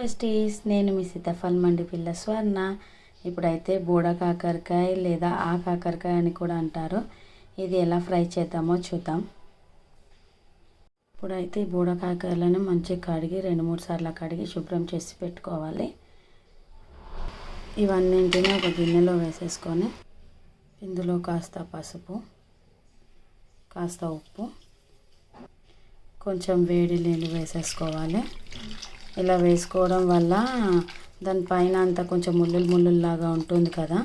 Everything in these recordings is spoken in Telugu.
బెస్టీస్, నేను మీ సీతాఫల్ మండి పిల్ల స్వర్ణ. ఇప్పుడైతే బూడ కాకరకాయ లేదా ఆ కాకరకాయ అని కూడా అంటారు. ఇది ఎలా ఫ్రై చేద్దామో చూద్దాం. ఇప్పుడైతే ఈ బూడ కాకరకాయలను మంచిగా కడిగి 2-3 సార్లు కడిగి శుభ్రం చేసి పెట్టుకోవాలి. ఇవన్నింటినీ ఒక గిన్నెలో వేసేసుకొని ఇందులో కాస్త పసుపు, కాస్త ఉప్పు, కొంచెం వేడి నీళ్ళు వేసేసుకోవాలి. ఇలా వేసుకోవడం వల్ల దానిపైన అంతా కొంచెం ముళ్ళులాగా ఉంటుంది కదా,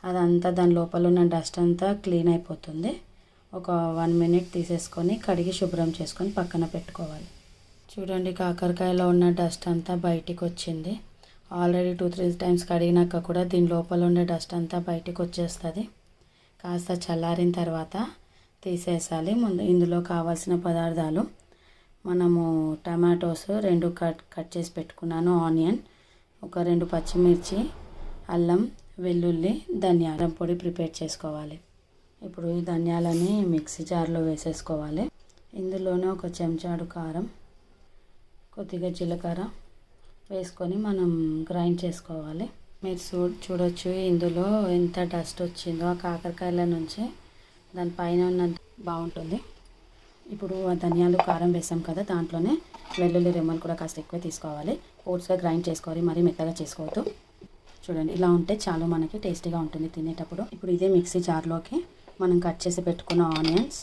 అదంతా దాని లోపల ఉన్న డస్ట్ అంతా క్లీన్ అయిపోతుంది. ఒక 1 మినిట్ తీసేసుకొని కడిగి శుభ్రం చేసుకొని పక్కన పెట్టుకోవాలి. చూడండి, కాకరకాయలో ఉన్న డస్ట్ అంతా బయటికి వచ్చింది. ఆల్రెడీ 2-3 టైమ్స్ కడిగినాక కూడా దీని లోపల ఉండే డస్ట్ అంతా బయటికి వచ్చేస్తుంది. కాస్త చల్లారిన తర్వాత తీసేసాలి. ముందు ఇందులో కావాల్సిన పదార్థాలు మనము టమాటోస్ 2 కట్ చేసి పెట్టుకున్నాను, ఆనియన్, ఒక 2 పచ్చిమిర్చి, అల్లం, వెల్లుల్లి, ధనియాల పొడి ప్రిపేర్ చేసుకోవాలి. ఇప్పుడు ఈ ధనియాలని మిక్సీ జార్లో వేసేసుకోవాలి. ఇందులోనే ఒక చెంచాడు కారం, కొద్దిగా జీలకర్ర వేసుకొని మనం గ్రైండ్ చేసుకోవాలి. మీరు చూడొచ్చు ఇందులో ఎంత డస్ట్ వచ్చిందో ఆ కాకరకాయల నుంచి. దానిపైన ఉన్న బాగుంటుంది. ఇప్పుడు ధనియాలు కారం వేసాం కదా, దాంట్లోనే వెల్లుల్లి రెమ్మలు కూడా కాస్త ఎక్కువ తీసుకోవాలి. కోర్స్గా గ్రైండ్ చేసుకోవాలి, మరీ మెత్తగా చేసుకోవద్దు. చూడండి, ఇలా ఉంటే చాలా మనకి టేస్టీగా ఉంటుంది తినేటప్పుడు. ఇప్పుడు ఇదే మిక్సీ జార్లోకి మనం కట్ చేసి పెట్టుకున్న ఆనియన్స్,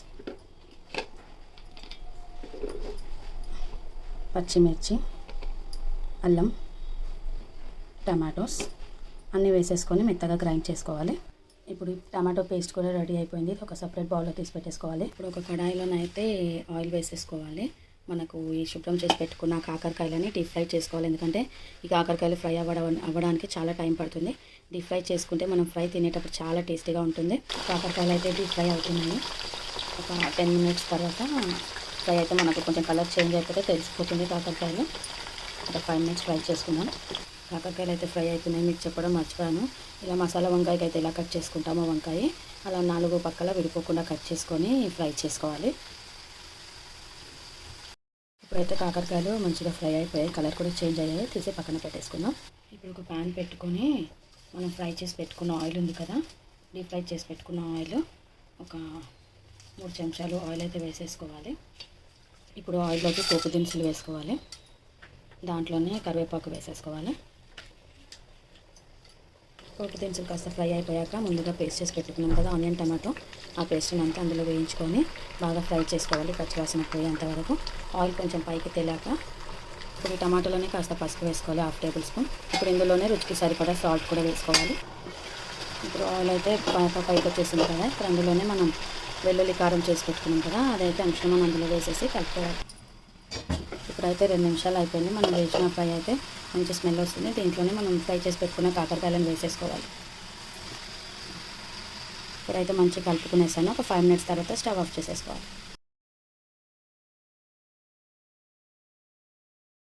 పచ్చిమిర్చి, అల్లం, టమాటోస్ అన్నీ వేసేసుకొని మెత్తగా గ్రైండ్ చేసుకోవాలి. ఇప్పుడు టమాటో పేస్ట్ కూడా రెడీ అయిపోయింది. ఒక సపరేట్ బౌల్లో తీసి పెట్టేసుకోవాలి. ఇప్పుడు ఒక కడాయిలోనైతే ఆయిల్ వేసేసుకోవాలి. మనకు ఈ శుభ్రం చేసి పెట్టుకున్న కాకరకాయలని డీప్ ఫ్రై చేసుకోవాలి. ఎందుకంటే ఈ కాకరకాయలు ఫ్రై అవ్వడానికి చాలా టైం పడుతుంది. డీప్ ఫ్రై చేసుకుంటే మనం ఫ్రై తినేటప్పుడు చాలా టేస్టీగా ఉంటుంది. కాకరకాయలు అయితే డీప్ ఫ్రై అవుతున్నాయి. ఒక 10 మినిట్స్ తర్వాత ఫ్రై అయితే మనకు కొంచెం కలర్ చేంజ్ అయిపోతే తెలిసిపోతుంది కాకరకాయలు. ఒక 5 మినిట్స్ ఫ్రై చేసుకుందాం. కాకరకాయలు అయితే ఫ్రై అవుతున్నాయి. మీకు చెప్పడం మర్చిపోయాను. ఇలా మసాలా వంకాయకి అయితే ఎలా కట్ చేసుకుంటామో వంకాయ అలా 4 పక్కల విడిపోకుండా కట్ చేసుకొని ఫ్రై చేసుకోవాలి. ఇప్పుడైతే కాకరకాయలు మంచిగా ఫ్రై అయిపోయాయి, కలర్ కూడా చేంజ్ అయ్యాయి. తీసి పక్కన పెట్టేసుకుందాం. ఇప్పుడు ఒక ప్యాన్ పెట్టుకొని మనం ఫ్రై చేసి పెట్టుకున్న ఆయిల్ ఉంది కదా, డీప్ ఫ్రై చేసి పెట్టుకున్న ఆయిల్ ఒక 3 చెంచాలు ఆయిల్ అయితే వేసేసుకోవాలి. ఇప్పుడు ఆయిల్లోకి పోపు దినుసులు వేసుకోవాలి. దాంట్లోనే కరివేపాకు వేసేసుకోవాలి. పోపు దినుసులు కాస్త ఫ్రై అయిపోయాక ముందుగా పేస్ట్ చేసి పెట్టుకున్నాం కదా ఆనియన్, టమాటో, ఆ పేస్ట్ని అంతా అందులో వేయించుకొని బాగా ఫ్రై చేసుకోవాలి పచ్చివాసన పోయేంత వరకు. ఆయిల్ కొంచెం పైకి తేలాక ఇప్పుడు టమాటోలోనే కాస్త పసుపు వేసుకోవాలి, 1/2 టేబుల్ స్పూన్. ఇప్పుడు ఇందులోనే రుచికి సరిపడా సాల్ట్ కూడా వేసుకోవాలి. ఇప్పుడు ఆయిల్ అయితే పైకి వచ్చేసింది కదా, ఇప్పుడు అందులోనే మనం వెల్లుల్లి కారం చేసి పెట్టుకున్నాం కదా, అదైతే అంశం అందులో వేసేసి కలుపుకోవాలి. ఇప్పుడైతే 2 నిమిషాలు అయిపోయింది. మనం వేసిన ఫ్రై అయితే మంచి స్మెల్ వస్తుంది. దీంట్లోనే మనం ఫ్రై చేసి పెట్టుకున్న కాకరకాయలను వేసేసుకోవాలి. ఇప్పుడైతే మంచిగా కలుపుకునేసాను. ఒక 5 మినిట్స్ తర్వాత స్టవ్ ఆఫ్ చేసేసుకోవాలి.